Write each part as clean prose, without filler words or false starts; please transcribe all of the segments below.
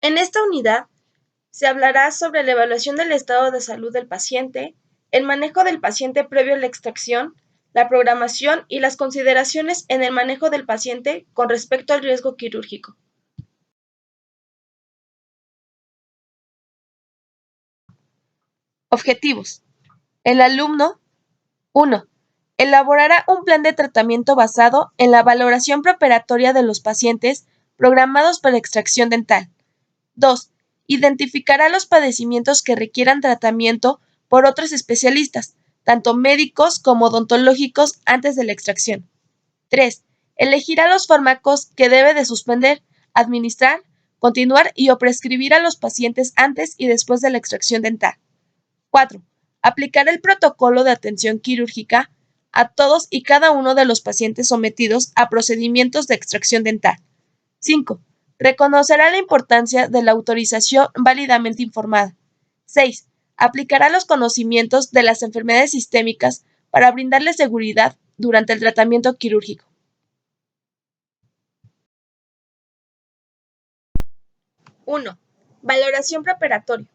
En esta unidad se hablará sobre la evaluación del estado de salud del paciente, el manejo del paciente previo a la extracción, la programación y las consideraciones en el manejo del paciente con respecto al riesgo quirúrgico. Objetivos. El alumno 1. Elaborará un plan de tratamiento basado en la valoración preoperatoria de los pacientes programados para extracción dental. 2. Identificará los padecimientos que requieran tratamiento por otros especialistas, tanto médicos como odontológicos, antes de la extracción. 3. Elegirá los fármacos que debe de suspender, administrar, continuar y o prescribir a los pacientes antes y después de la extracción dental. 4. Aplicará el protocolo de atención quirúrgica a todos y cada uno de los pacientes sometidos a procedimientos de extracción dental. 5. Reconocerá la importancia de la autorización válidamente informada. 6. Aplicará los conocimientos de las enfermedades sistémicas para brindarle seguridad durante el tratamiento quirúrgico. 1. Valoración preoperatoria.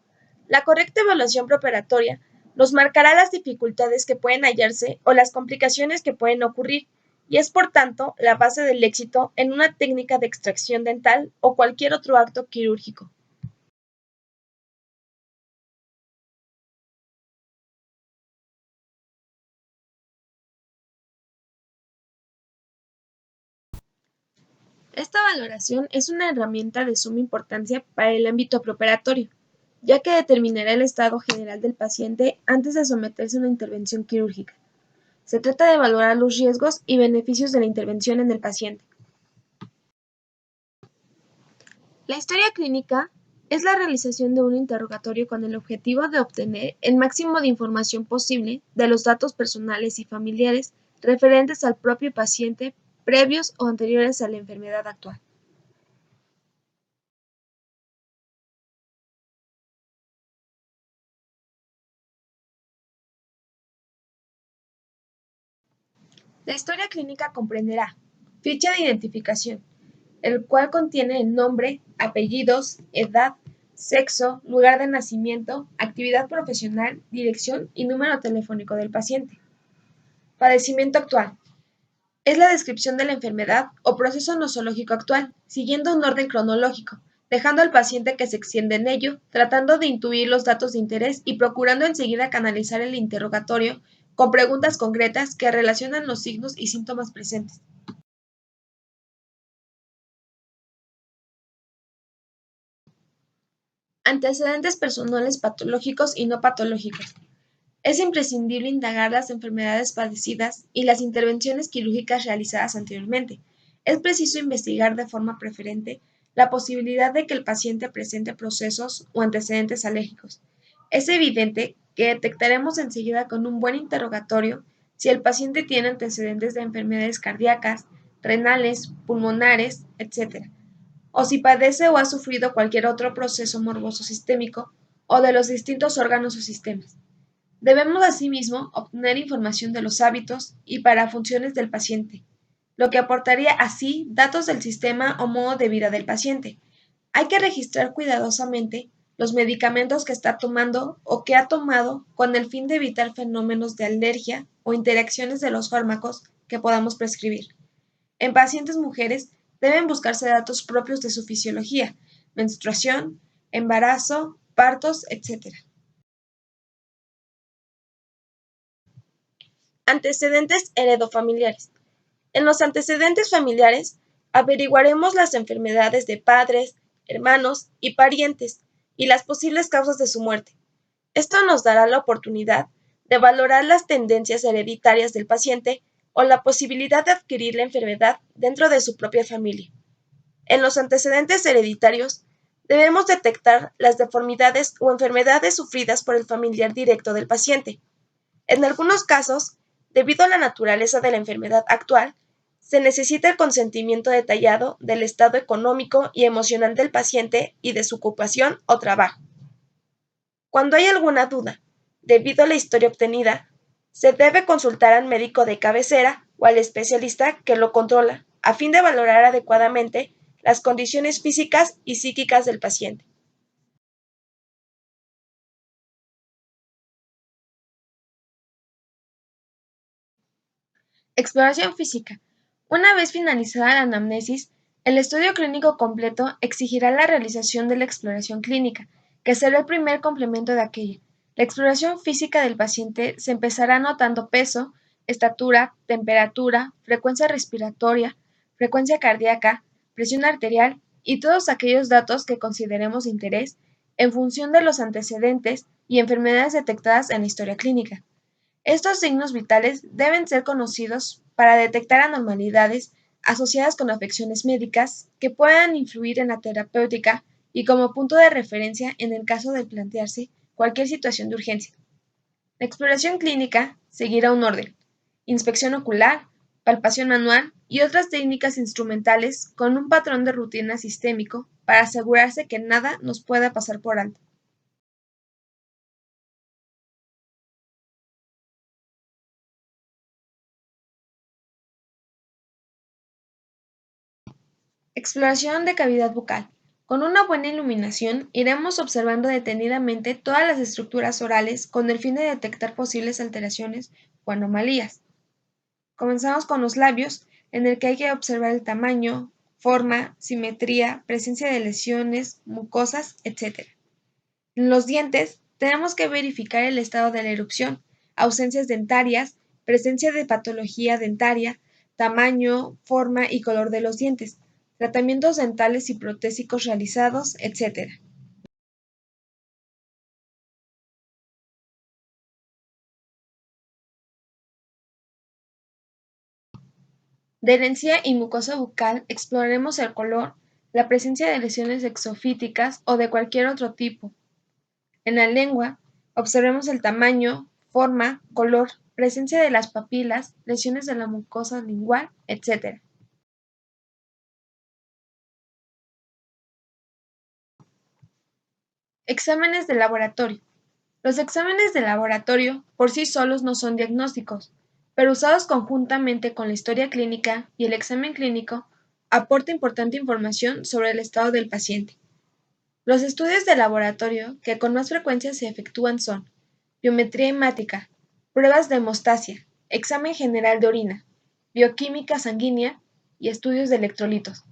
La correcta evaluación preoperatoria nos marcará las dificultades que pueden hallarse o las complicaciones que pueden ocurrir, y es por tanto la base del éxito en una técnica de extracción dental o cualquier otro acto quirúrgico. Esta valoración es una herramienta de suma importancia para el ámbito preoperatorio, ya que determinará el estado general del paciente antes de someterse a una intervención quirúrgica. Se trata de valorar los riesgos y beneficios de la intervención en el paciente. La historia clínica es la realización de un interrogatorio con el objetivo de obtener el máximo de información posible de los datos personales y familiares referentes al propio paciente previos o anteriores a la enfermedad actual. La historia clínica comprenderá ficha de identificación, el cual contiene el nombre, apellidos, edad, sexo, lugar de nacimiento, actividad profesional, dirección y número telefónico del paciente. Padecimiento actual. Es la descripción de la enfermedad o proceso nosológico actual, siguiendo un orden cronológico, dejando al paciente que se extienda en ello, tratando de intuir los datos de interés y procurando enseguida canalizar el interrogatorio con preguntas concretas que relacionan los signos y síntomas presentes. Antecedentes personales patológicos y no patológicos. Es imprescindible indagar las enfermedades padecidas y las intervenciones quirúrgicas realizadas anteriormente. Es preciso investigar de forma preferente la posibilidad de que el paciente presente procesos o antecedentes alérgicos. Es evidente que detectaremos enseguida con un buen interrogatorio si el paciente tiene antecedentes de enfermedades cardíacas, renales, pulmonares, etc., o si padece o ha sufrido cualquier otro proceso morboso sistémico o de los distintos órganos o sistemas. Debemos asimismo obtener información de los hábitos y para funciones del paciente, lo que aportaría así datos del sistema o modo de vida del paciente. Hay que registrar cuidadosamente los medicamentos que está tomando o que ha tomado con el fin de evitar fenómenos de alergia o interacciones de los fármacos que podamos prescribir. En pacientes mujeres deben buscarse datos propios de su fisiología, menstruación, embarazo, partos, etc. Antecedentes heredofamiliares. En los antecedentes familiares averiguaremos las enfermedades de padres, hermanos y parientes y las posibles causas de su muerte. Esto nos dará la oportunidad de valorar las tendencias hereditarias del paciente o la posibilidad de adquirir la enfermedad dentro de su propia familia. En los antecedentes hereditarios debemos detectar las deformidades o enfermedades sufridas por el familiar directo del paciente. En algunos casos, debido a la naturaleza de la enfermedad actual, se necesita el consentimiento detallado del estado económico y emocional del paciente y de su ocupación o trabajo. Cuando hay alguna duda, debido a la historia obtenida, se debe consultar al médico de cabecera o al especialista que lo controla, a fin de valorar adecuadamente las condiciones físicas y psíquicas del paciente. Exploración física. Una vez finalizada la anamnesis, el estudio clínico completo exigirá la realización de la exploración clínica, que será el primer complemento de aquella. La exploración física del paciente se empezará anotando peso, estatura, temperatura, frecuencia respiratoria, frecuencia cardíaca, presión arterial y todos aquellos datos que consideremos de interés en función de los antecedentes y enfermedades detectadas en la historia clínica. Estos signos vitales deben ser conocidos para detectar anormalidades asociadas con afecciones médicas que puedan influir en la terapéutica y como punto de referencia en el caso de plantearse cualquier situación de urgencia. La exploración clínica seguirá un orden: inspección ocular, palpación manual y otras técnicas instrumentales con un patrón de rutina sistémico para asegurarse que nada nos pueda pasar por alto. Exploración de cavidad bucal. Con una buena iluminación iremos observando detenidamente todas las estructuras orales con el fin de detectar posibles alteraciones o anomalías. Comenzamos con los labios, en el que hay que observar el tamaño, forma, simetría, presencia de lesiones, mucosas, etc. En los dientes tenemos que verificar el estado de la erupción, ausencias dentarias, presencia de patología dentaria, tamaño, forma y color de los dientes, tratamientos dentales y protésicos realizados, etc. De encía y mucosa bucal exploraremos el color, la presencia de lesiones exofíticas o de cualquier otro tipo. En la lengua, observemos el tamaño, forma, color, presencia de las papilas, lesiones de la mucosa lingual, etc. Exámenes de laboratorio. Los exámenes de laboratorio por sí solos no son diagnósticos, pero usados conjuntamente con la historia clínica y el examen clínico, aporta importante información sobre el estado del paciente. Los estudios de laboratorio que con más frecuencia se efectúan son biometría hemática, pruebas de hemostasia, examen general de orina, bioquímica sanguínea y estudios de electrolitos.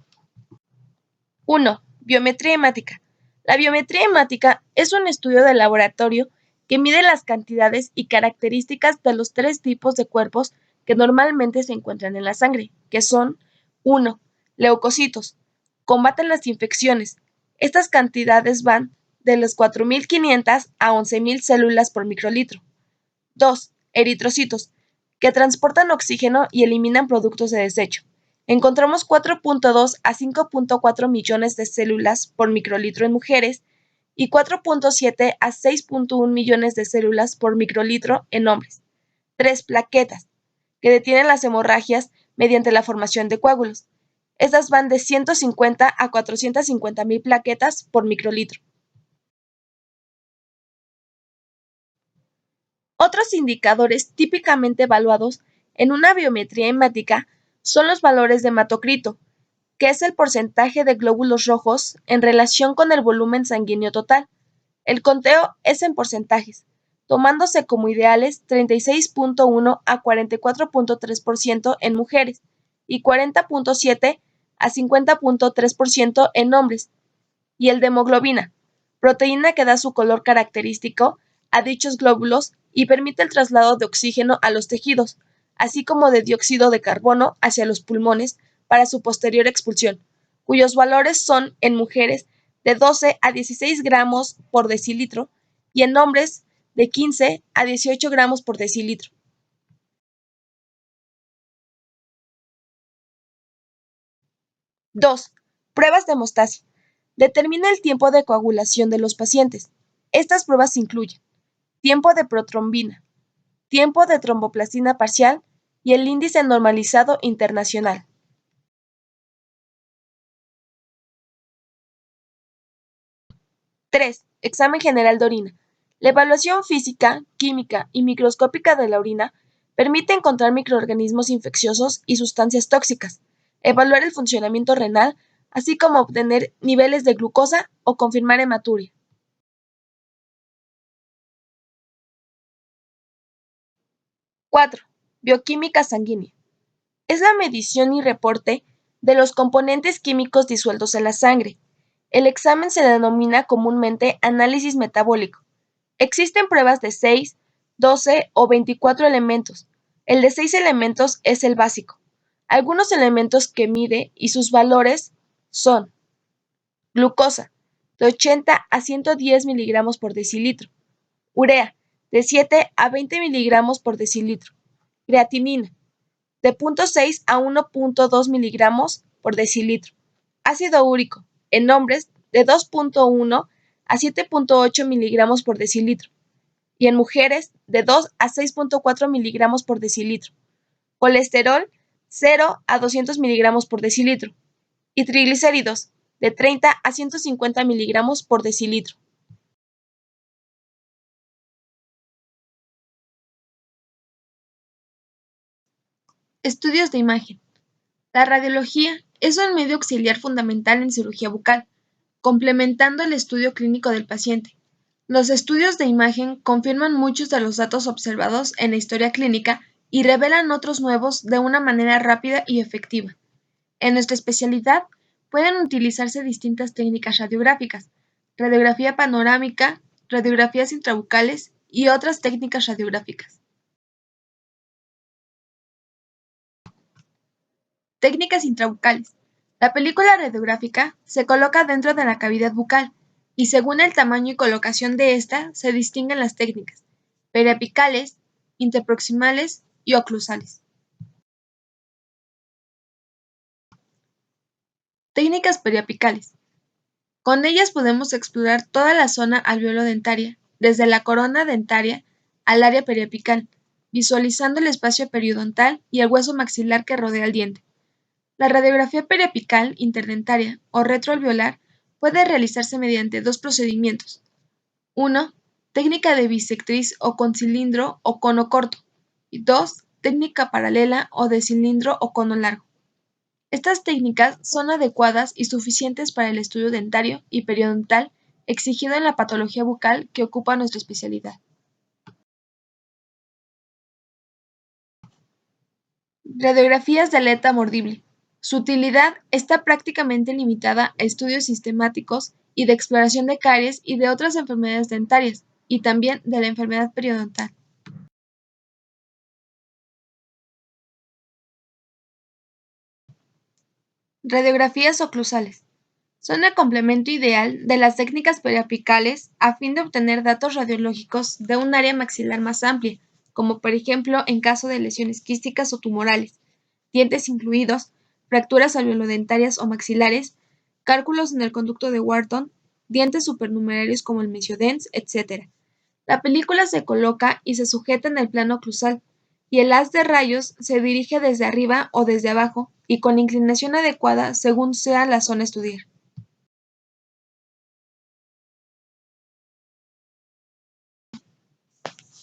1. Biometría hemática. La biometría hemática es un estudio de laboratorio que mide las cantidades y características de los tres tipos de cuerpos que normalmente se encuentran en la sangre, que son 1. Leucocitos. Combaten las infecciones. Estas cantidades van de las 4.500 a 11.000 células por microlitro. 2. Eritrocitos, que transportan oxígeno y eliminan productos de desecho. Encontramos 4.2 a 5.4 millones de células por microlitro en mujeres y 4.7 a 6.1 millones de células por microlitro en hombres. 3. Plaquetas, que detienen las hemorragias mediante la formación de coágulos. Estas van de 150 a 450 mil plaquetas por microlitro. Otros indicadores típicamente evaluados en una biometría hemática son los valores de hematocrito, que es el porcentaje de glóbulos rojos en relación con el volumen sanguíneo total. El conteo es en porcentajes, tomándose como ideales 36.1 a 44.3% en mujeres y 40.7 a 50.3% en hombres, y el de hemoglobina, proteína que da su color característico a dichos glóbulos y permite el traslado de oxígeno a los tejidos, así como de dióxido de carbono hacia los pulmones para su posterior expulsión, cuyos valores son en mujeres de 12 a 16 gramos por decilitro y en hombres de 15 a 18 gramos por decilitro. 2. Pruebas de hemostasia. Determina el tiempo de coagulación de los pacientes. Estas pruebas incluyen tiempo de protrombina, tiempo de tromboplastina parcial y el índice normalizado internacional. 3. Examen general de orina. La evaluación física, química y microscópica de la orina permite encontrar microorganismos infecciosos y sustancias tóxicas, evaluar el funcionamiento renal así como obtener niveles de glucosa o confirmar hematuria. Cuatro, bioquímica sanguínea. Es la medición y reporte de los componentes químicos disueltos en la sangre. El examen se denomina comúnmente análisis metabólico. Existen pruebas de 6, 12 o 24 elementos. El de 6 elementos es el básico. Algunos elementos que mide y sus valores son glucosa, de 80 a 110 miligramos por decilitro; urea, de 7 a 20 miligramos por decilitro; creatinina, de 0.6 a 1.2 miligramos por decilitro; ácido úrico, en hombres, de 2.1 a 7.8 miligramos por decilitro, y en mujeres, de 2 a 6.4 miligramos por decilitro; colesterol, 0 a 200 miligramos por decilitro, y triglicéridos, de 30 a 150 miligramos por decilitro. Estudios de imagen. La radiología es un medio auxiliar fundamental en cirugía bucal, complementando el estudio clínico del paciente. Los estudios de imagen confirman muchos de los datos observados en la historia clínica y revelan otros nuevos de una manera rápida y efectiva. En nuestra especialidad pueden utilizarse distintas técnicas radiográficas: radiografía panorámica, radiografías intrabucales y otras técnicas radiográficas. Técnicas intrabucales. La película radiográfica se coloca dentro de la cavidad bucal y según el tamaño y colocación de ésta se distinguen las técnicas periapicales, interproximales y oclusales. Técnicas periapicales. Con ellas podemos explorar toda la zona alveolo-dentaria, desde la corona dentaria al área periapical, visualizando el espacio periodontal y el hueso maxilar que rodea el diente. La radiografía periapical interdentaria o retroalveolar puede realizarse mediante dos procedimientos. 1. Técnica de bisectriz o con cilindro o cono corto. Y 2. Técnica paralela o de cilindro o cono largo. Estas técnicas son adecuadas y suficientes para el estudio dentario y periodontal exigido en la patología bucal que ocupa nuestra especialidad. Radiografías de aleta mordible. Su utilidad está prácticamente limitada a estudios sistemáticos y de exploración de caries y de otras enfermedades dentarias, y también de la enfermedad periodontal. Radiografías oclusales. Son el complemento ideal de las técnicas periapicales a fin de obtener datos radiológicos de un área maxilar más amplia, como por ejemplo en caso de lesiones quísticas o tumorales, dientes incluidos, fracturas alveolodentarias o maxilares, cálculos en el conducto de Wharton, dientes supernumerarios como el mesiodens, etc. La película se coloca y se sujeta en el plano oclusal, y el haz de rayos se dirige desde arriba o desde abajo y con la inclinación adecuada según sea la zona a estudiar.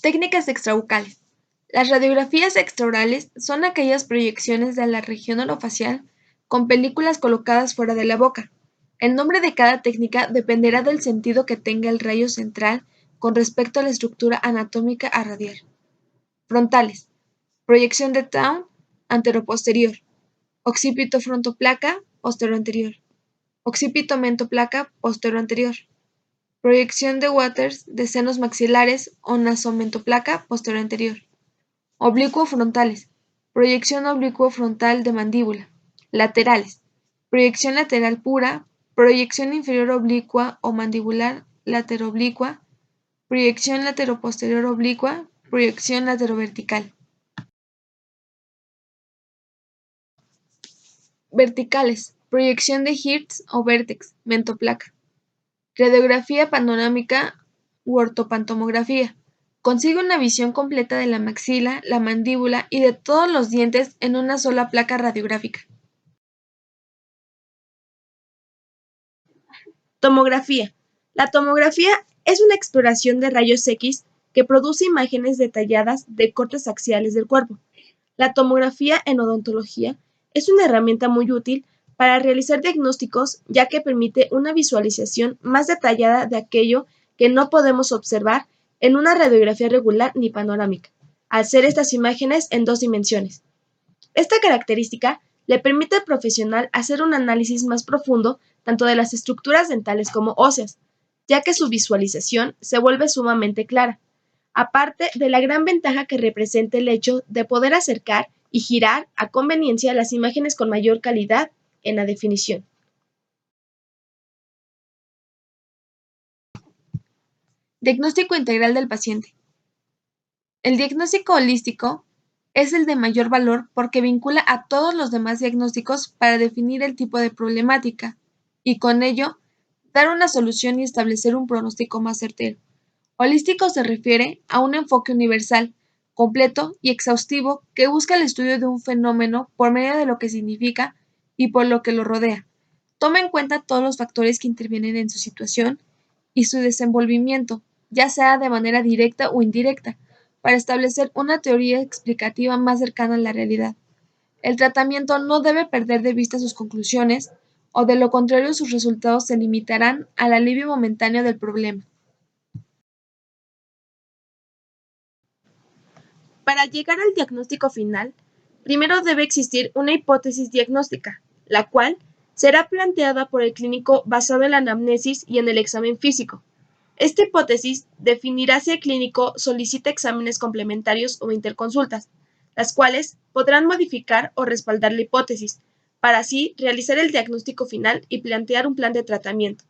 Técnicas extrabucales. Las radiografías extraorales son aquellas proyecciones de la región orofacial con películas colocadas fuera de la boca. El nombre de cada técnica dependerá del sentido que tenga el rayo central con respecto a la estructura anatómica a radiar. Frontales. Proyección de Town anteroposterior. Occipito frontoplaca posterior-anterior. Occipito mentoplaca posterior-anterior. Proyección de Waters de senos maxilares o nasomentoplaca posterior-anterior. Oblicuo frontales. Proyección oblicuo frontal de mandíbula. Laterales. Proyección lateral pura. Proyección inferior oblicua o mandibular lateroblicua. Proyección lateroposterior oblicua. Proyección laterovertical. Verticales. Proyección de Hertz o vértex, mentoplaca. Radiografía panorámica u ortopantomografía. Consigue una visión completa de la maxila, la mandíbula y de todos los dientes en una sola placa radiográfica. Tomografía. La tomografía es una exploración de rayos X que produce imágenes detalladas de cortes axiales del cuerpo. La tomografía en odontología es una herramienta muy útil para realizar diagnósticos, ya que permite una visualización más detallada de aquello que no podemos observar en una radiografía regular ni panorámica, al ser estas imágenes en 2 dimensiones. Esta característica le permite al profesional hacer un análisis más profundo tanto de las estructuras dentales como óseas, ya que su visualización se vuelve sumamente clara, aparte de la gran ventaja que representa el hecho de poder acercar y girar a conveniencia las imágenes con mayor calidad en la definición. Diagnóstico integral del paciente. El diagnóstico holístico es el de mayor valor porque vincula a todos los demás diagnósticos para definir el tipo de problemática y con ello dar una solución y establecer un pronóstico más certero. Holístico se refiere a un enfoque universal, completo y exhaustivo que busca el estudio de un fenómeno por medio de lo que significa y por lo que lo rodea. Toma en cuenta todos los factores que intervienen en su situación y su desenvolvimiento, ya sea de manera directa o indirecta, para establecer una teoría explicativa más cercana a la realidad. El tratamiento no debe perder de vista sus conclusiones, o de lo contrario sus resultados se limitarán al alivio momentáneo del problema. Para llegar al diagnóstico final, primero debe existir una hipótesis diagnóstica, la cual será planteada por el clínico basado en la anamnesis y en el examen físico. Esta hipótesis definirá si el clínico solicita exámenes complementarios o interconsultas, las cuales podrán modificar o respaldar la hipótesis, para así realizar el diagnóstico final y plantear un plan de tratamiento.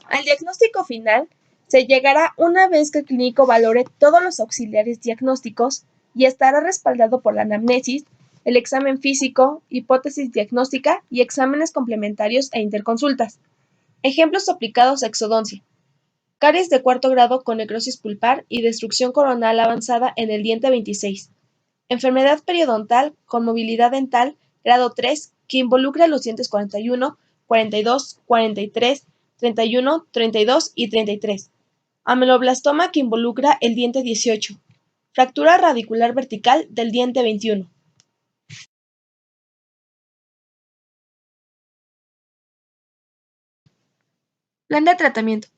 Al diagnóstico final se llegará una vez que el clínico valore todos los auxiliares diagnósticos y estará respaldado por la anamnesis, el examen físico, hipótesis diagnóstica y exámenes complementarios e interconsultas. Ejemplos aplicados a exodoncia: caries de cuarto grado con necrosis pulpar y destrucción coronal avanzada en el diente 26. Enfermedad periodontal con movilidad dental grado 3 que involucra los dientes 41, 42, 43, 31, 32 y 33. Ameloblastoma que involucra el diente 18. Fractura radicular vertical del diente 21. Plan de tratamiento.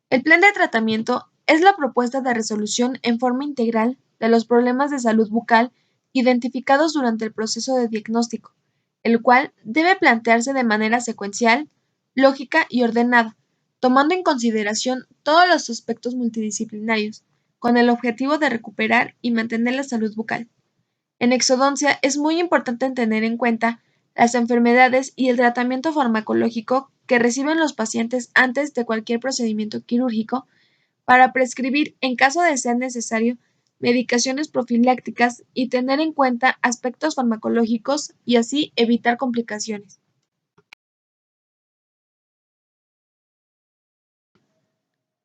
El plan de tratamiento es la propuesta de resolución en forma integral de los problemas de salud bucal identificados durante el proceso de diagnóstico, el cual debe plantearse de manera secuencial, lógica y ordenada, tomando en consideración todos los aspectos multidisciplinarios, con el objetivo de recuperar y mantener la salud bucal. En exodoncia es muy importante tener en cuenta las enfermedades y el tratamiento farmacológico que reciben los pacientes antes de cualquier procedimiento quirúrgico para prescribir, en caso de ser necesario, medicaciones profilácticas y tener en cuenta aspectos farmacológicos y así evitar complicaciones.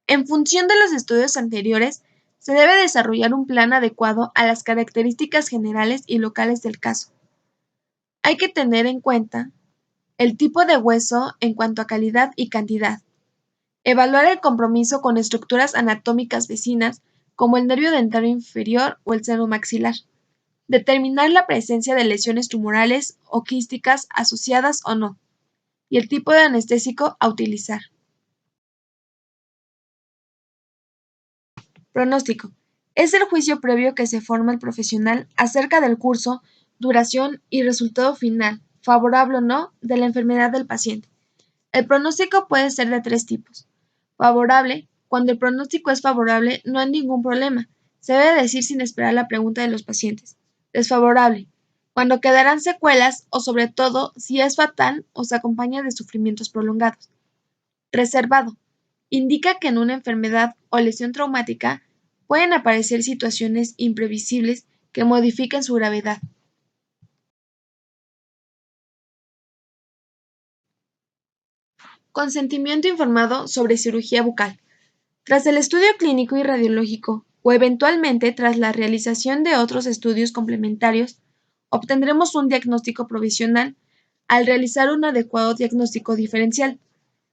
En función de los estudios anteriores, se debe desarrollar un plan adecuado a las características generales y locales del caso. Hay que tener en cuenta el tipo de hueso en cuanto a calidad y cantidad. Evaluar el compromiso con estructuras anatómicas vecinas como el nervio dentario inferior o el seno maxilar. Determinar la presencia de lesiones tumorales o quísticas asociadas o no. Y el tipo de anestésico a utilizar. Pronóstico. Es el juicio previo que se forma el profesional acerca del curso, duración y resultado final, favorable o no, de la enfermedad del paciente. El pronóstico puede ser de 3 tipos. Favorable: cuando el pronóstico es favorable, no hay ningún problema. Se debe decir sin esperar la pregunta de los pacientes. Desfavorable: cuando quedarán secuelas o sobre todo si es fatal o se acompaña de sufrimientos prolongados. Reservado: indica que en una enfermedad o lesión traumática pueden aparecer situaciones imprevisibles que modifiquen su gravedad. Consentimiento informado sobre cirugía bucal. Tras el estudio clínico y radiológico, o eventualmente tras la realización de otros estudios complementarios, obtendremos un diagnóstico provisional al realizar un adecuado diagnóstico diferencial,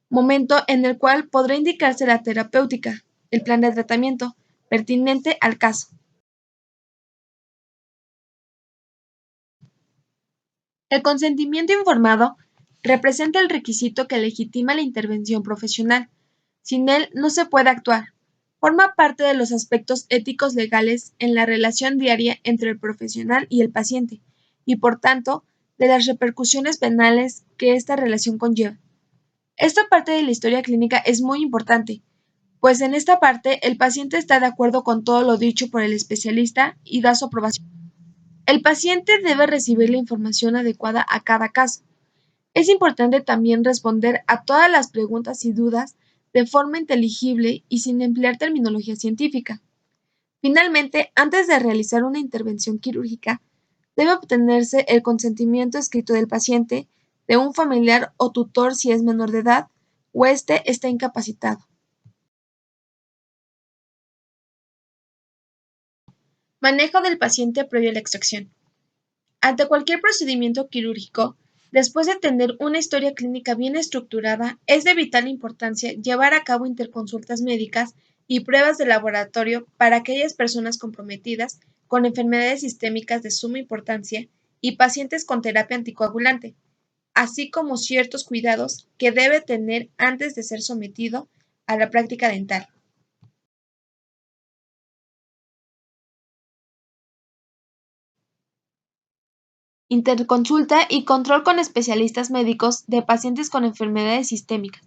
momento en el cual podrá indicarse la terapéutica, el plan de tratamiento, pertinente al caso. El consentimiento informado representa el requisito que legitima la intervención profesional. Sin él no se puede actuar. Forma parte de los aspectos éticos legales en la relación diaria entre el profesional y el paciente, y por tanto, de las repercusiones penales que esta relación conlleva. Esta parte de la historia clínica es muy importante, pues en esta parte el paciente está de acuerdo con todo lo dicho por el especialista y da su aprobación. El paciente debe recibir la información adecuada a cada caso. Es importante también responder a todas las preguntas y dudas de forma inteligible y sin emplear terminología científica. Finalmente, antes de realizar una intervención quirúrgica, debe obtenerse el consentimiento escrito del paciente, de un familiar o tutor si es menor de edad o éste está incapacitado. Manejo del paciente previo a la extracción. Ante cualquier procedimiento quirúrgico, después de tener una historia clínica bien estructurada, es de vital importancia llevar a cabo interconsultas médicas y pruebas de laboratorio para aquellas personas comprometidas con enfermedades sistémicas de suma importancia y pacientes con terapia anticoagulante, así como ciertos cuidados que debe tener antes de ser sometido a la práctica dental. Interconsulta y control con especialistas médicos de pacientes con enfermedades sistémicas.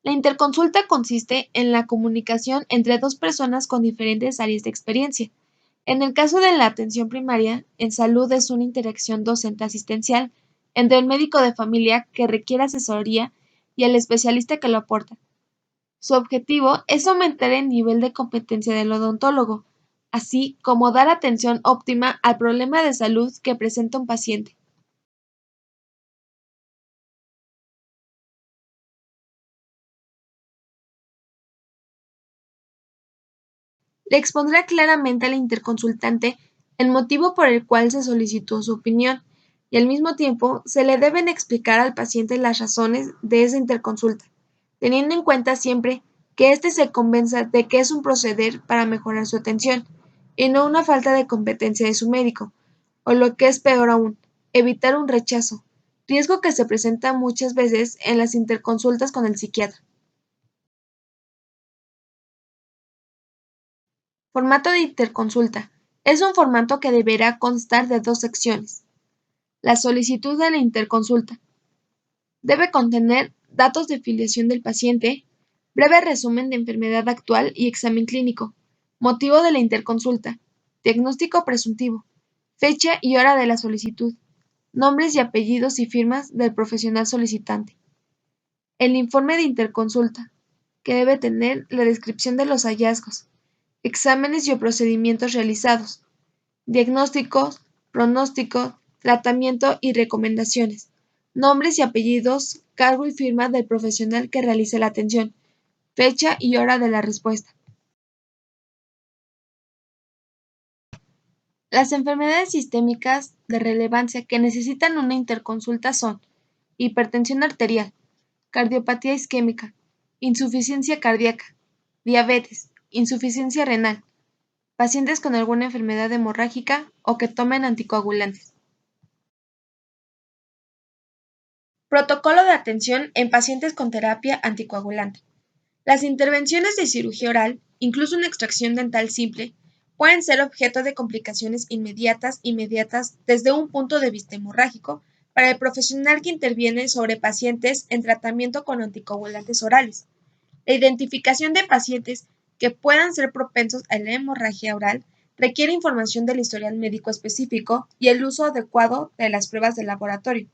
La interconsulta consiste en la comunicación entre dos personas con diferentes áreas de experiencia. En el caso de la atención primaria, en salud es una interacción docente-asistencial entre el médico de familia que requiere asesoría y el especialista que lo aporta. Su objetivo es aumentar el nivel de competencia del odontólogo, así como dar atención óptima al problema de salud que presenta un paciente. Le expondrá claramente al interconsultante el motivo por el cual se solicitó su opinión y al mismo tiempo se le deben explicar al paciente las razones de esa interconsulta, teniendo en cuenta siempre que éste se convenza de que es un proceder para mejorar su atención y no una falta de competencia de su médico, o lo que es peor aún, evitar un rechazo, riesgo que se presenta muchas veces en las interconsultas con el psiquiatra. Formato de interconsulta. Es un formato que deberá constar de dos secciones. La solicitud de la interconsulta. Debe contener datos de filiación del paciente, breve resumen de enfermedad actual y examen clínico, motivo de la interconsulta, diagnóstico presuntivo, fecha y hora de la solicitud, nombres y apellidos y firmas del profesional solicitante. El informe de interconsulta, que debe tener la descripción de los hallazgos, exámenes y procedimientos realizados, diagnósticos, pronóstico, tratamiento y recomendaciones, nombres y apellidos, cargo y firma del profesional que realice la atención, fecha y hora de la respuesta. Las enfermedades sistémicas de relevancia que necesitan una interconsulta son hipertensión arterial, cardiopatía isquémica, insuficiencia cardíaca, diabetes, insuficiencia renal, pacientes con alguna enfermedad hemorrágica o que tomen anticoagulantes. Protocolo de atención en pacientes con terapia anticoagulante. Las intervenciones de cirugía oral, incluso una extracción dental simple, pueden ser objeto de complicaciones inmediatas desde un punto de vista hemorrágico para el profesional que interviene sobre pacientes en tratamiento con anticoagulantes orales. La identificación de pacientes que puedan ser propensos a la hemorragia oral requiere información del historial médico específico y el uso adecuado de las pruebas de laboratorio.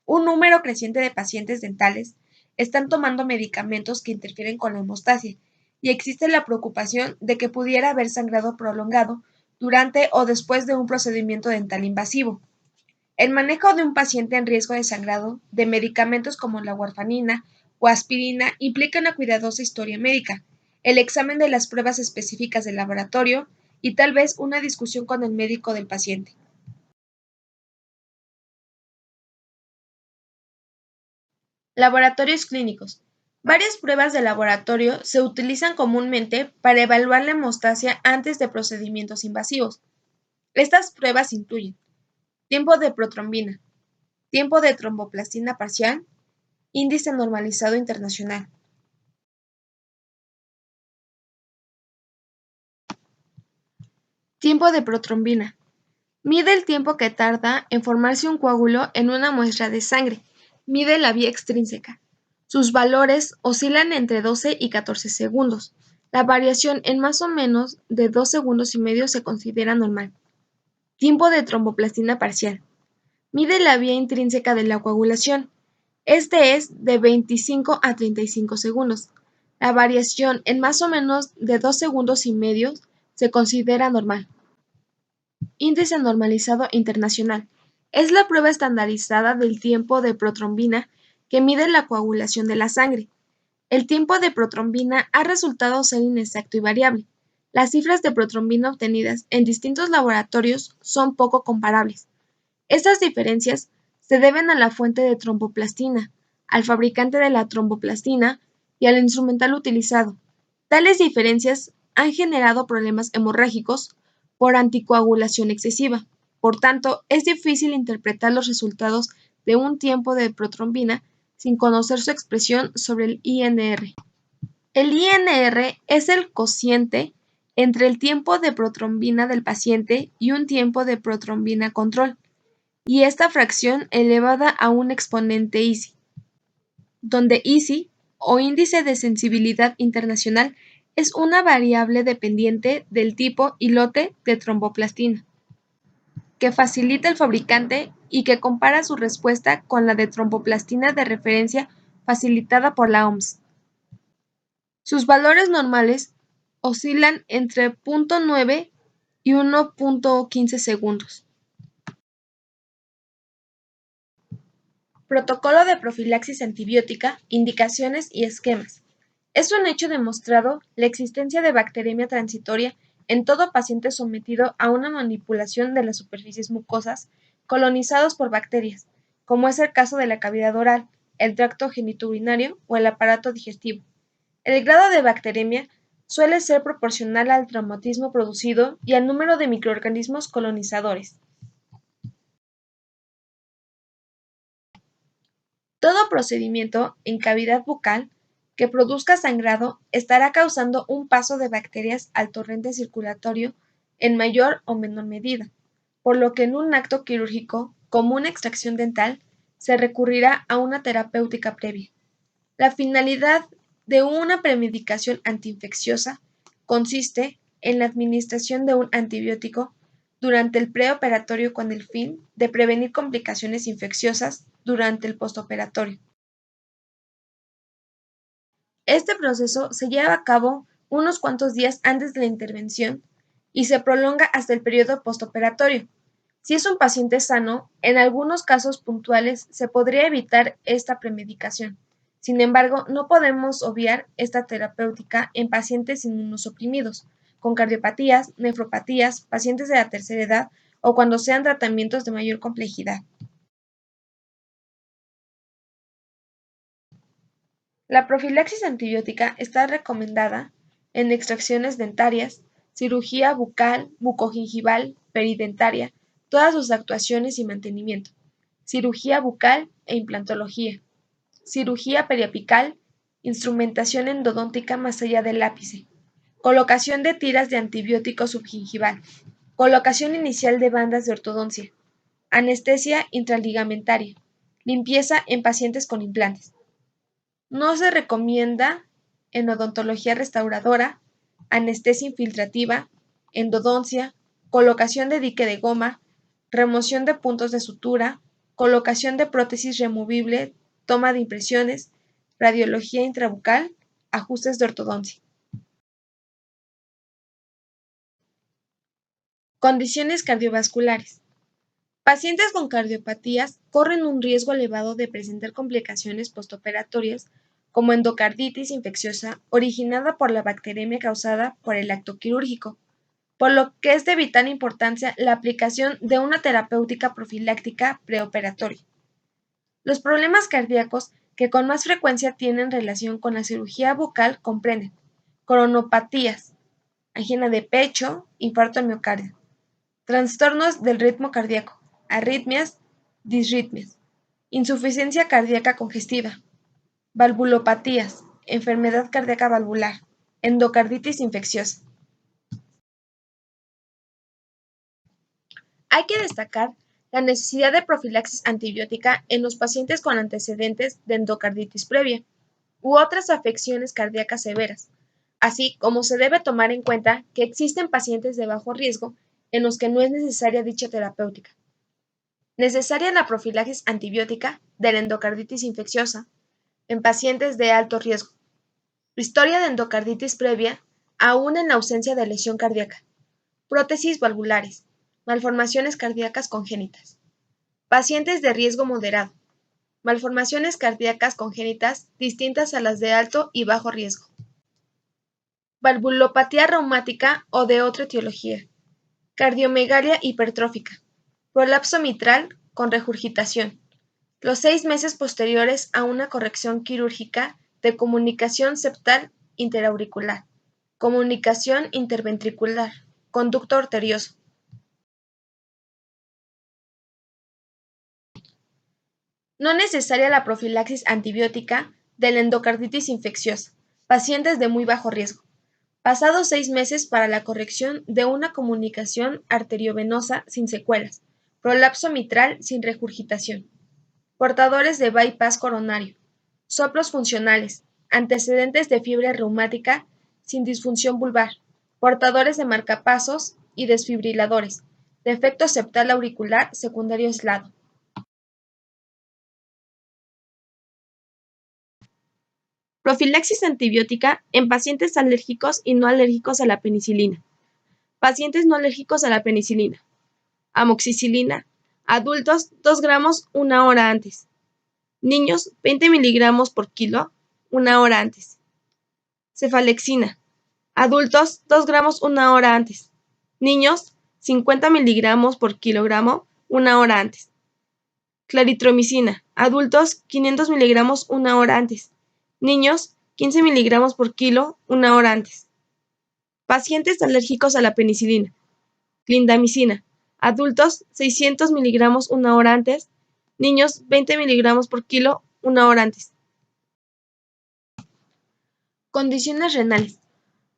Un número creciente de pacientes dentales están tomando medicamentos que interfieren con la hemostasia y existe la preocupación de que pudiera haber sangrado prolongado durante o después de un procedimiento dental invasivo. El manejo de un paciente en riesgo de sangrado de medicamentos como la warfarina o aspirina implica una cuidadosa historia médica, el examen de las pruebas específicas del laboratorio y tal vez una discusión con el médico del paciente. Laboratorios clínicos. Varias pruebas de laboratorio se utilizan comúnmente para evaluar la hemostasia antes de procedimientos invasivos. Estas pruebas incluyen tiempo de protrombina, tiempo de tromboplastina parcial, índice normalizado internacional. Tiempo de protrombina. Mide el tiempo que tarda en formarse un coágulo en una muestra de sangre. Mide la vía extrínseca. Sus valores oscilan entre 12 y 14 segundos. La variación en más o menos de 2 segundos y medio se considera normal. Tiempo de tromboplastina parcial. Mide la vía intrínseca de la coagulación. Este es de 25 a 35 segundos. La variación en más o menos de 2 segundos y medio se considera normal. Índice normalizado internacional. Es la prueba estandarizada del tiempo de protrombina que mide la coagulación de la sangre. El tiempo de protrombina ha resultado ser inexacto y variable. Las cifras de protrombina obtenidas en distintos laboratorios son poco comparables. Estas diferencias se deben a la fuente de tromboplastina, al fabricante de la tromboplastina y al instrumental utilizado. Tales diferencias han generado problemas hemorrágicos por anticoagulación excesiva. Por tanto, es difícil interpretar los resultados de un tiempo de protrombina sin conocer su expresión sobre el INR. El INR es el cociente entre el tiempo de protrombina del paciente y un tiempo de protrombina control, y esta fracción elevada a un exponente ISI, donde ISI, o índice de sensibilidad internacional, es una variable dependiente del tipo y lote de tromboplastina, que facilita el fabricante y que compara su respuesta con la de tromboplastina de referencia facilitada por la OMS. Sus valores normales oscilan entre 0.9 y 1.15 segundos. Protocolo de profilaxis antibiótica, indicaciones y esquemas. Es un hecho demostrado la existencia de bacteremia transitoria en todo paciente sometido a una manipulación de las superficies mucosas colonizados por bacterias, como es el caso de la cavidad oral, el tracto genitourinario o el aparato digestivo. El grado de bacteremia suele ser proporcional al traumatismo producido y al número de microorganismos colonizadores. Todo procedimiento en cavidad bucal que produzca sangrado estará causando un paso de bacterias al torrente circulatorio en mayor o menor medida, por lo que en un acto quirúrgico, como una extracción dental, se recurrirá a una terapéutica previa. La finalidad de una premedicación antiinfecciosa consiste en la administración de un antibiótico durante el preoperatorio con el fin de prevenir complicaciones infecciosas durante el postoperatorio. Este proceso se lleva a cabo unos cuantos días antes de la intervención y se prolonga hasta el periodo postoperatorio. Si es un paciente sano, en algunos casos puntuales se podría evitar esta premedicación. Sin embargo, no podemos obviar esta terapéutica en pacientes inmunosuprimidos, con cardiopatías, nefropatías, pacientes de la tercera edad o cuando sean tratamientos de mayor complejidad. La profilaxis antibiótica está recomendada en extracciones dentarias, cirugía bucal, bucogingival, peridentaria, todas sus actuaciones y mantenimiento, cirugía bucal e implantología, cirugía periapical, instrumentación endodóntica más allá del ápice, colocación de tiras de antibiótico subgingival, colocación inicial de bandas de ortodoncia, anestesia intraligamentaria, limpieza en pacientes con implantes. No se recomienda en odontología restauradora, anestesia infiltrativa, endodoncia, colocación de dique de goma, remoción de puntos de sutura, colocación de prótesis removible, toma de impresiones, radiología intrabucal, ajustes de ortodoncia. Condiciones cardiovasculares. Pacientes con cardiopatías corren un riesgo elevado de presentar complicaciones postoperatorias como endocarditis infecciosa originada por la bacteremia causada por el acto quirúrgico, por lo que es de vital importancia la aplicación de una terapéutica profiláctica preoperatoria. Los problemas cardíacos que con más frecuencia tienen relación con la cirugía bucal comprenden coronopatías, angina de pecho, infarto al miocardio, trastornos del ritmo cardíaco, arritmias, disritmias, insuficiencia cardíaca congestiva, valvulopatías, enfermedad cardíaca valvular, endocarditis infecciosa. Hay que destacar la necesidad de profilaxis antibiótica en los pacientes con antecedentes de endocarditis previa u otras afecciones cardíacas severas, así como se debe tomar en cuenta que existen pacientes de bajo riesgo en los que no es necesaria dicha terapéutica. Necesaria la profilaxis antibiótica de la endocarditis infecciosa en pacientes de alto riesgo. Historia de endocarditis previa, aún en ausencia de lesión cardíaca. Prótesis valvulares. Malformaciones cardíacas congénitas. Pacientes de riesgo moderado. Malformaciones cardíacas congénitas distintas a las de alto y bajo riesgo. Valvulopatía reumática o de otra etiología. Cardiomegalia hipertrófica. Prolapso mitral con regurgitación. Los 6 meses posteriores a una corrección quirúrgica de comunicación septal interauricular. Comunicación interventricular. Conducto arterioso. No necesaria la profilaxis antibiótica de la endocarditis infecciosa. Pacientes de muy bajo riesgo. Pasados 6 meses para la corrección de una comunicación arteriovenosa sin secuelas. Prolapso mitral sin regurgitación. Portadores de bypass coronario. Soplos funcionales. Antecedentes de fiebre reumática sin disfunción vulvar. Portadores de marcapasos y desfibriladores. Defecto septal auricular secundario aislado. Profilaxis antibiótica en pacientes alérgicos y no alérgicos a la penicilina. Pacientes no alérgicos a la penicilina. Amoxicilina. Adultos 2 gramos 1 hora antes. Niños 20 miligramos por kilo 1 hora antes. Cefalexina. Adultos 2 gramos 1 hora antes. Niños 50 miligramos por kilogramo 1 hora antes. Claritromicina. Adultos 500 miligramos 1 hora antes. Niños 15 miligramos por kilo 1 hora antes. Pacientes alérgicos a la penicilina. Clindamicina. Adultos 600 miligramos 1 hora antes. Niños 20 miligramos por kilo 1 hora antes. Condiciones renales.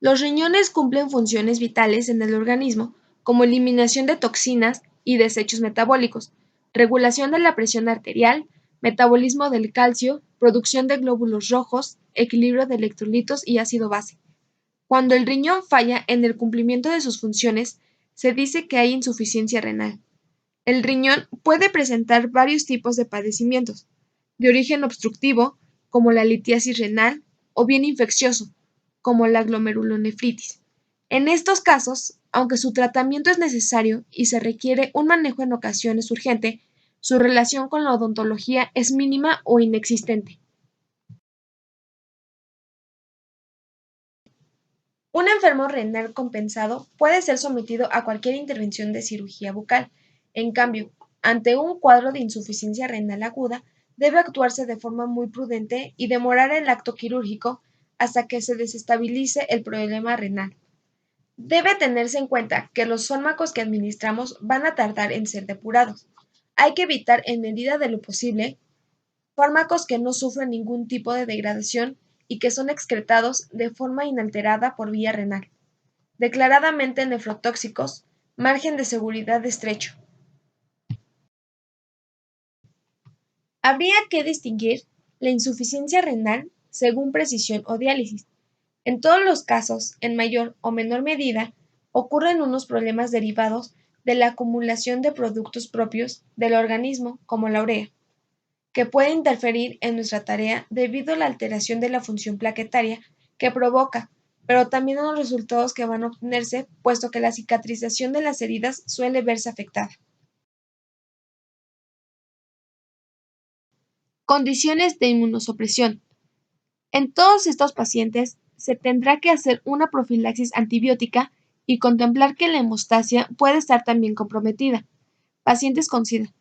Los riñones cumplen funciones vitales en el organismo como eliminación de toxinas y desechos metabólicos, regulación de la presión arterial, metabolismo del calcio, producción de glóbulos rojos, equilibrio de electrolitos y ácido base. Cuando el riñón falla en el cumplimiento de sus funciones, se dice que hay insuficiencia renal. El riñón puede presentar varios tipos de padecimientos, de origen obstructivo, como la litiasis renal, o bien infeccioso, como la glomerulonefritis. En estos casos, aunque su tratamiento es necesario y se requiere un manejo en ocasiones urgente, su relación con la odontología es mínima o inexistente. Un enfermo renal compensado puede ser sometido a cualquier intervención de cirugía bucal. En cambio, ante un cuadro de insuficiencia renal aguda, debe actuarse de forma muy prudente y demorar el acto quirúrgico hasta que se desestabilice el problema renal. Debe tenerse en cuenta que los fármacos que administramos van a tardar en ser depurados. Hay que evitar en medida de lo posible fármacos que no sufren ningún tipo de degradación y que son excretados de forma inalterada por vía renal. Declaradamente nefrotóxicos, margen de seguridad estrecho. Habría que distinguir la insuficiencia renal según precisión o diálisis. En todos los casos, en mayor o menor medida, ocurren unos problemas derivados de la acumulación de productos propios del organismo, como la urea, que puede interferir en nuestra tarea debido a la alteración de la función plaquetaria que provoca, pero también a los resultados que van a obtenerse, puesto que la cicatrización de las heridas suele verse afectada. Condiciones de inmunosupresión. En todos estos pacientes se tendrá que hacer una profilaxis antibiótica y contemplar que la hemostasia puede estar también comprometida. Pacientes con SIDA.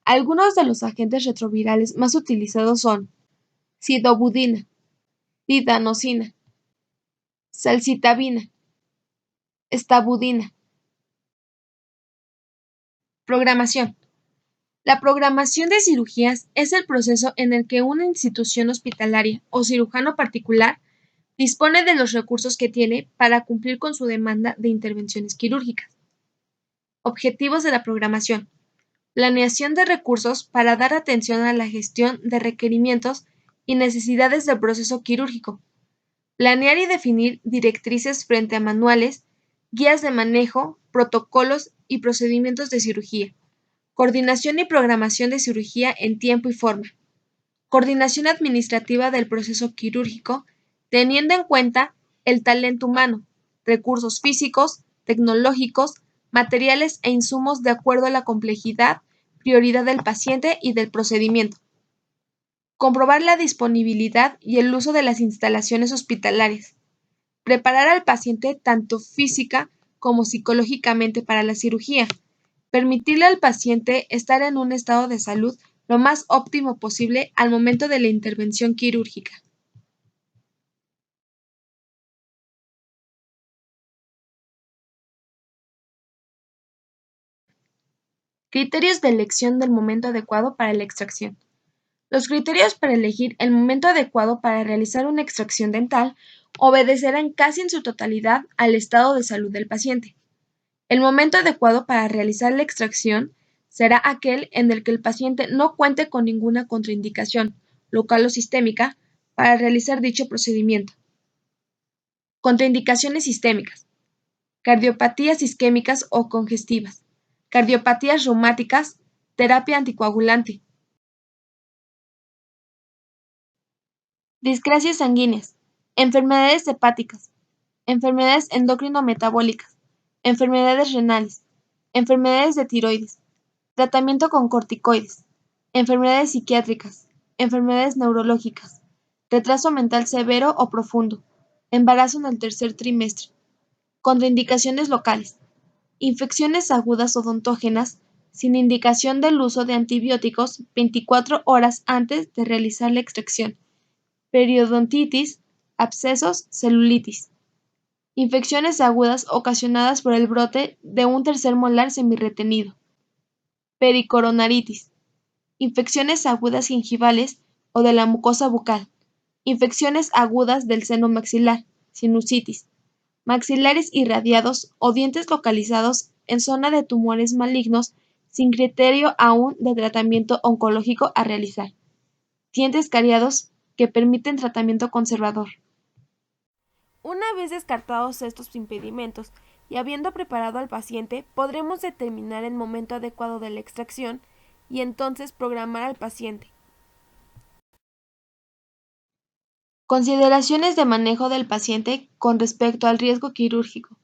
Algunos de los agentes retrovirales más utilizados son sidobudina, lidanosina, salcitabina, estabudina. Programación. La programación de cirugías es el proceso en el que una institución hospitalaria o cirujano particular dispone de los recursos que tiene para cumplir con su demanda de intervenciones quirúrgicas. Objetivos de la programación. Planeación de recursos para dar atención a la gestión de requerimientos y necesidades del proceso quirúrgico. Planear y definir directrices frente a manuales, guías de manejo, protocolos y procedimientos de cirugía. Coordinación y programación de cirugía en tiempo y forma. Coordinación administrativa del proceso quirúrgico, teniendo en cuenta el talento humano, recursos físicos, tecnológicos, materiales e insumos de acuerdo a la complejidad, prioridad del paciente y del procedimiento. Comprobar la disponibilidad y el uso de las instalaciones hospitalarias. Preparar al paciente tanto física como psicológicamente para la cirugía. Permitirle al paciente estar en un estado de salud lo más óptimo posible al momento de la intervención quirúrgica. Criterios de elección del momento adecuado para la extracción. Los criterios para elegir el momento adecuado para realizar una extracción dental obedecerán casi en su totalidad al estado de salud del paciente. El momento adecuado para realizar la extracción será aquel en el que el paciente no cuente con ninguna contraindicación, local o sistémica, para realizar dicho procedimiento. Contraindicaciones sistémicas. Cardiopatías isquémicas o congestivas. Cardiopatías reumáticas. Terapia anticoagulante. Discrasias sanguíneas. Enfermedades hepáticas. Enfermedades endocrino-metabólicas. Enfermedades renales. Enfermedades de tiroides. Tratamiento con corticoides. Enfermedades psiquiátricas. Enfermedades neurológicas. Retraso mental severo o profundo. Embarazo en el tercer trimestre. Contraindicaciones locales. Infecciones agudas odontógenas sin indicación del uso de antibióticos 24 horas antes de realizar la extracción. Periodontitis, abscesos, celulitis. Infecciones agudas ocasionadas por el brote de un tercer molar semirretenido. Pericoronaritis. Infecciones agudas gingivales o de la mucosa bucal. Infecciones agudas del seno maxilar, sinusitis. Maxilares irradiados o dientes localizados en zona de tumores malignos sin criterio aún de tratamiento oncológico a realizar. Dientes cariados que permiten tratamiento conservador. Una vez descartados estos impedimentos y habiendo preparado al paciente, podremos determinar el momento adecuado de la extracción y entonces programar al paciente. Consideraciones de manejo del paciente con respecto al riesgo quirúrgico.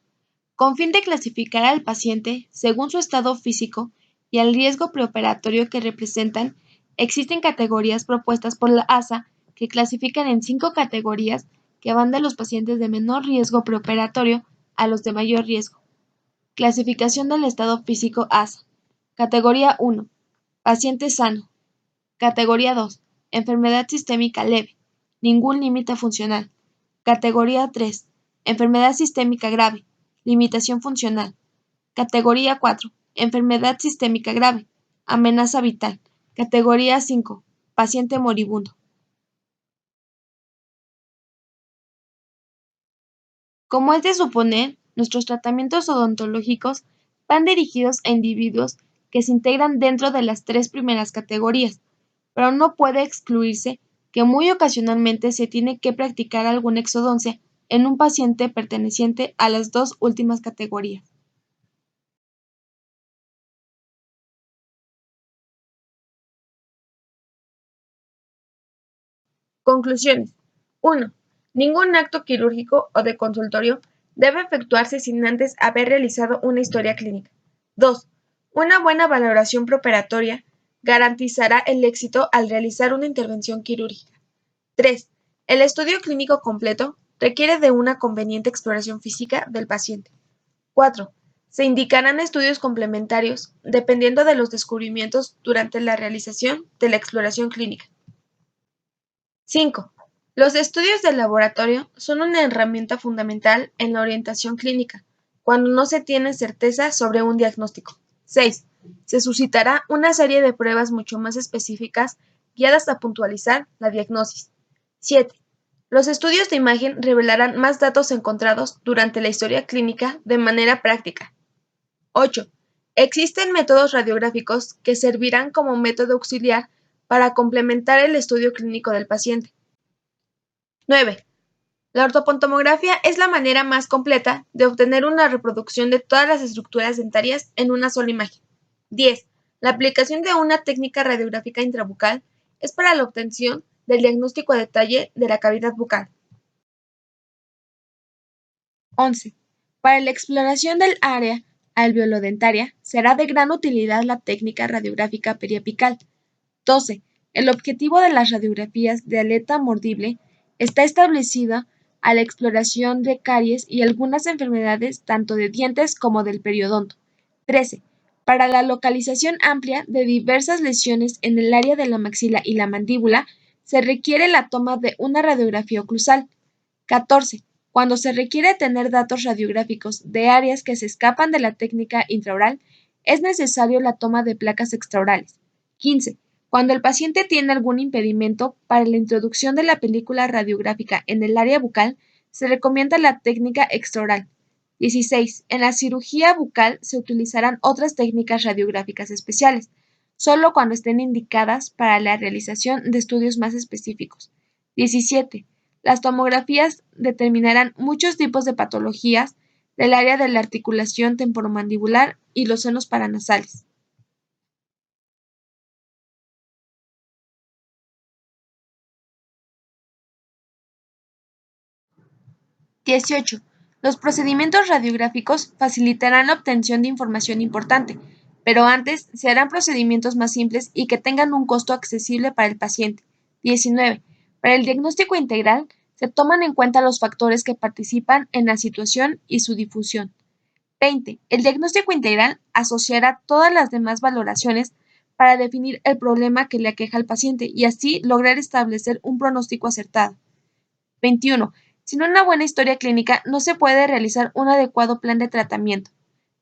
Con fin de clasificar al paciente según su estado físico y al riesgo preoperatorio que representan, existen categorías propuestas por la ASA que clasifican en 5 categorías que van de los pacientes de menor riesgo preoperatorio a los de mayor riesgo. Clasificación del estado físico ASA. Categoría 1. Paciente sano. Categoría 2. Enfermedad sistémica leve. Ningún límite funcional. Categoría 3. Enfermedad sistémica grave. Limitación funcional. Categoría 4. Enfermedad sistémica grave. Amenaza vital. Categoría 5. Paciente moribundo. Como es de suponer, nuestros tratamientos odontológicos van dirigidos a individuos que se integran dentro de las 3 primeras categorías, pero no puede excluirse que muy ocasionalmente se tiene que practicar alguna exodoncia en un paciente perteneciente a las 2 últimas categorías. Conclusiones. 1. Ningún acto quirúrgico o de consultorio debe efectuarse sin antes haber realizado una historia clínica. 2. Una buena valoración preoperatoria garantizará el éxito al realizar una intervención quirúrgica. 3. El estudio clínico completo requiere de una conveniente exploración física del paciente. 4. Se indicarán estudios complementarios dependiendo de los descubrimientos durante la realización de la exploración clínica. 5. Los estudios de laboratorio son una herramienta fundamental en la orientación clínica, cuando no se tiene certeza sobre un diagnóstico. 6. se suscitará una serie de pruebas mucho más específicas guiadas a puntualizar la diagnosis. 7. Los estudios de imagen revelarán más datos encontrados durante la historia clínica de manera práctica. 8. Existen métodos radiográficos que servirán como método auxiliar para complementar el estudio clínico del paciente. 9. La ortopontomografía es la manera más completa de obtener una reproducción de todas las estructuras dentarias en una sola imagen. 10. La aplicación de una técnica radiográfica intrabucal es para la obtención del diagnóstico a detalle de la cavidad bucal. 11. Para la exploración del área alveolodentaria será de gran utilidad la técnica radiográfica periapical. 12. El objetivo de las radiografías de aleta mordible está establecido a la exploración de caries y algunas enfermedades tanto de dientes como del periodonto. 13. Para la localización amplia de diversas lesiones en el área de la maxila y la mandíbula, se requiere la toma de una radiografía oclusal. 14. Cuando se requiere tener datos radiográficos de áreas que se escapan de la técnica intraoral, es necesario la toma de placas extraorales. 15. Cuando el paciente tiene algún impedimento para la introducción de la película radiográfica en el área bucal, se recomienda la técnica extraoral. 16. En la cirugía bucal se utilizarán otras técnicas radiográficas especiales, solo cuando estén indicadas para la realización de estudios más específicos. 17. Las tomografías determinarán muchos tipos de patologías del área de la articulación temporomandibular y los senos paranasales. 18. Los procedimientos radiográficos facilitarán la obtención de información importante, pero antes se harán procedimientos más simples y que tengan un costo accesible para el paciente. 19. Para el diagnóstico integral se toman en cuenta los factores que participan en la situación y su difusión. 20. El diagnóstico integral asociará todas las demás valoraciones para definir el problema que le aqueja al paciente y así lograr establecer un pronóstico acertado. 21. Sin una buena historia clínica no se puede realizar un adecuado plan de tratamiento.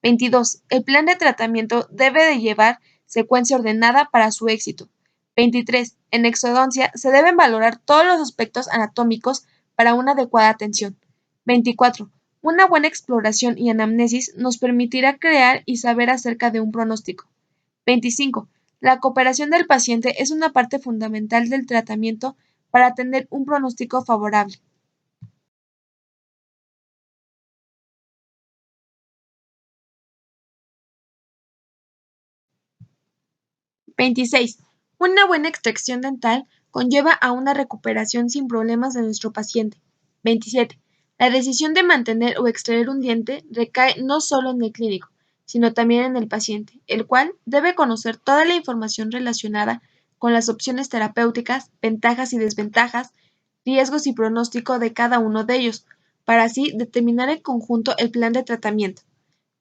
22. El plan de tratamiento debe de llevar secuencia ordenada para su éxito. 23. En exodoncia se deben valorar todos los aspectos anatómicos para una adecuada atención. 24. Una buena exploración y anamnesis nos permitirá crear y saber acerca de un pronóstico. 25. La cooperación del paciente es una parte fundamental del tratamiento para tener un pronóstico favorable. Veintiséis. Una buena extracción dental conlleva a una recuperación sin problemas de nuestro paciente. 27. La decisión de mantener o extraer un diente recae no solo en el clínico, sino también en el paciente, el cual debe conocer toda la información relacionada con las opciones terapéuticas, ventajas y desventajas, riesgos y pronóstico de cada uno de ellos, para así determinar en conjunto el plan de tratamiento.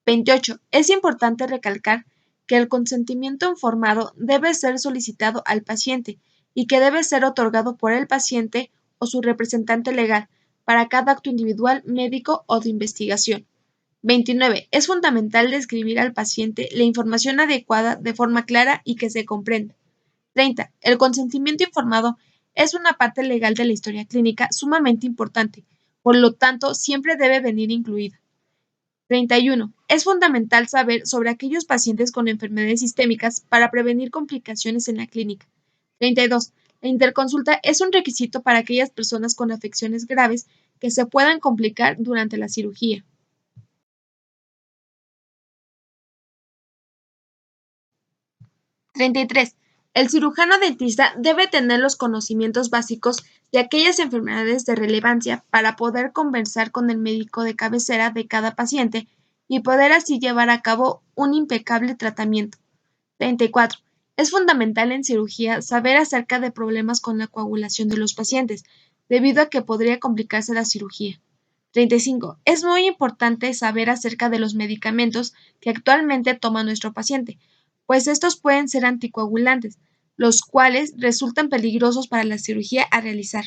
28. Es importante recalcar que el consentimiento informado debe ser solicitado al paciente y que debe ser otorgado por el paciente o su representante legal para cada acto individual, médico o de investigación. 29. Es fundamental describir al paciente la información adecuada de forma clara y que se comprenda. 30. El consentimiento informado es una parte legal de la historia clínica sumamente importante, por lo tanto siempre debe venir incluida. 31. Es fundamental saber sobre aquellos pacientes con enfermedades sistémicas para prevenir complicaciones en la clínica. 32. La interconsulta es un requisito para aquellas personas con afecciones graves que se puedan complicar durante la cirugía. 33. El cirujano dentista debe tener los conocimientos básicos de aquellas enfermedades de relevancia para poder conversar con el médico de cabecera de cada paciente y poder así llevar a cabo un impecable tratamiento. 34. Es fundamental en cirugía saber acerca de problemas con la coagulación de los pacientes, debido a que podría complicarse la cirugía. 35. Es muy importante saber acerca de los medicamentos que actualmente toma nuestro paciente, pues estos pueden ser anticoagulantes, los cuales resultan peligrosos para la cirugía a realizar.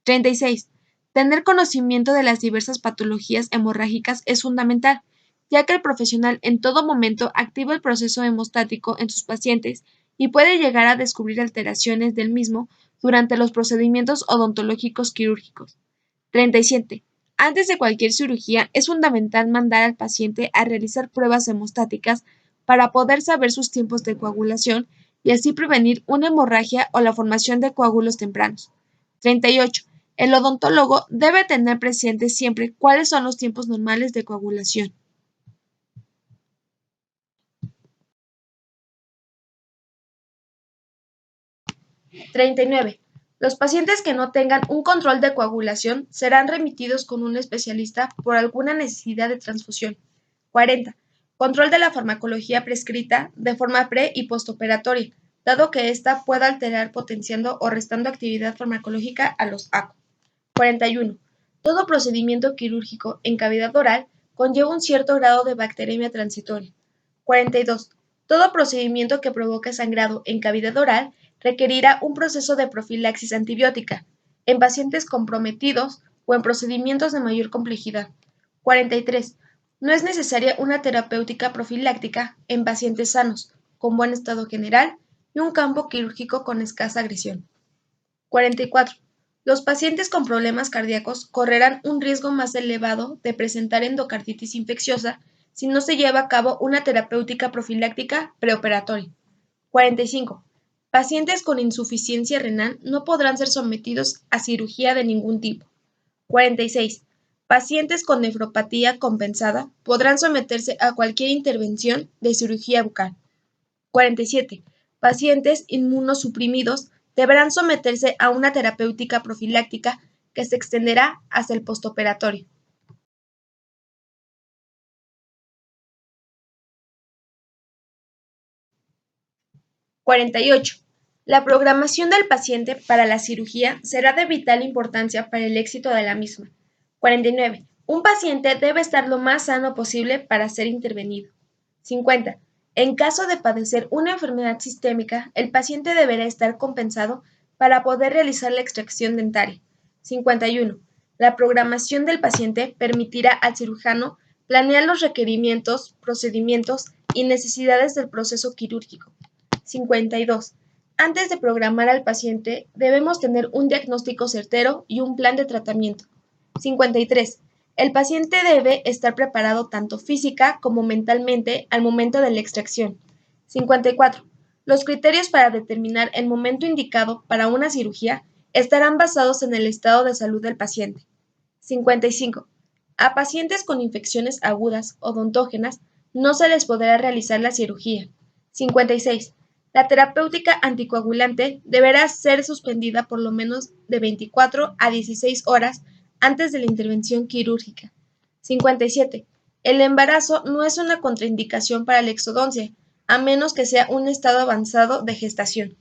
36. Tener conocimiento de las diversas patologías hemorrágicas es fundamental, ya que el profesional en todo momento activa el proceso hemostático en sus pacientes y puede llegar a descubrir alteraciones del mismo durante los procedimientos odontológicos quirúrgicos. 37. Antes de cualquier cirugía, es fundamental mandar al paciente a realizar pruebas hemostáticas para poder saber sus tiempos de coagulación y así prevenir una hemorragia o la formación de coágulos tempranos. 38. El odontólogo debe tener presente siempre cuáles son los tiempos normales de coagulación. 39. Los pacientes que no tengan un control de coagulación serán remitidos con un especialista por alguna necesidad de transfusión. 40. Control de la farmacología prescrita de forma pre- y postoperatoria, dado que ésta pueda alterar potenciando o restando actividad farmacológica a los ACO. 41. Todo procedimiento quirúrgico en cavidad oral conlleva un cierto grado de bacteremia transitoria. 42. Todo procedimiento que provoque sangrado en cavidad oral requerirá un proceso de profilaxis antibiótica en pacientes comprometidos o en procedimientos de mayor complejidad. 43. No es necesaria una terapéutica profiláctica en pacientes sanos, con buen estado general y un campo quirúrgico con escasa agresión. 44. Los pacientes con problemas cardíacos correrán un riesgo más elevado de presentar endocarditis infecciosa si no se lleva a cabo una terapéutica profiláctica preoperatoria. 45. Pacientes con insuficiencia renal no podrán ser sometidos a cirugía de ningún tipo. 46. Pacientes con nefropatía compensada podrán someterse a cualquier intervención de cirugía bucal. 47. Pacientes inmunosuprimidos deberán someterse a una terapéutica profiláctica que se extenderá hasta el postoperatorio. (48) La programación del paciente para la cirugía será de vital importancia para el éxito de la misma. 49. Un paciente debe estar lo más sano posible para ser intervenido. 50. En caso de padecer una enfermedad sistémica, el paciente deberá estar compensado para poder realizar la extracción dentaria. 51. La programación del paciente permitirá al cirujano planear los requerimientos, procedimientos y necesidades del proceso quirúrgico. 52. Antes de programar al paciente, debemos tener un diagnóstico certero y un plan de tratamiento. 53. El paciente debe estar preparado tanto física como mentalmente al momento de la extracción. 54. Los criterios para determinar el momento indicado para una cirugía estarán basados en el estado de salud del paciente. 55. A pacientes con infecciones agudas odontógenas no se les podrá realizar la cirugía. 56. La terapéutica anticoagulante deberá ser suspendida por lo menos de 24 a 16 horas antes de la intervención quirúrgica. 57. El embarazo no es una contraindicación para la exodoncia, a menos que sea un estado avanzado de gestación.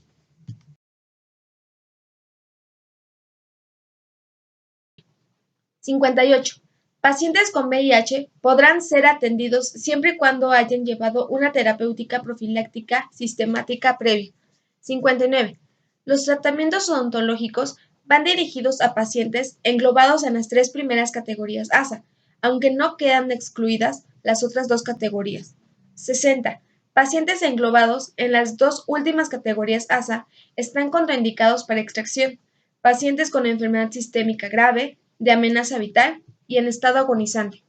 58. Pacientes con VIH podrán ser atendidos siempre y cuando hayan llevado una terapéutica profiláctica sistemática previa. 59. Los tratamientos odontológicos van dirigidos a pacientes englobados en las tres primeras categorías ASA, aunque no quedan excluidas las otras dos categorías. 60. Pacientes englobados en las dos últimas categorías ASA están contraindicados para extracción. Pacientes con enfermedad sistémica grave, de amenaza vital y en estado agonizante.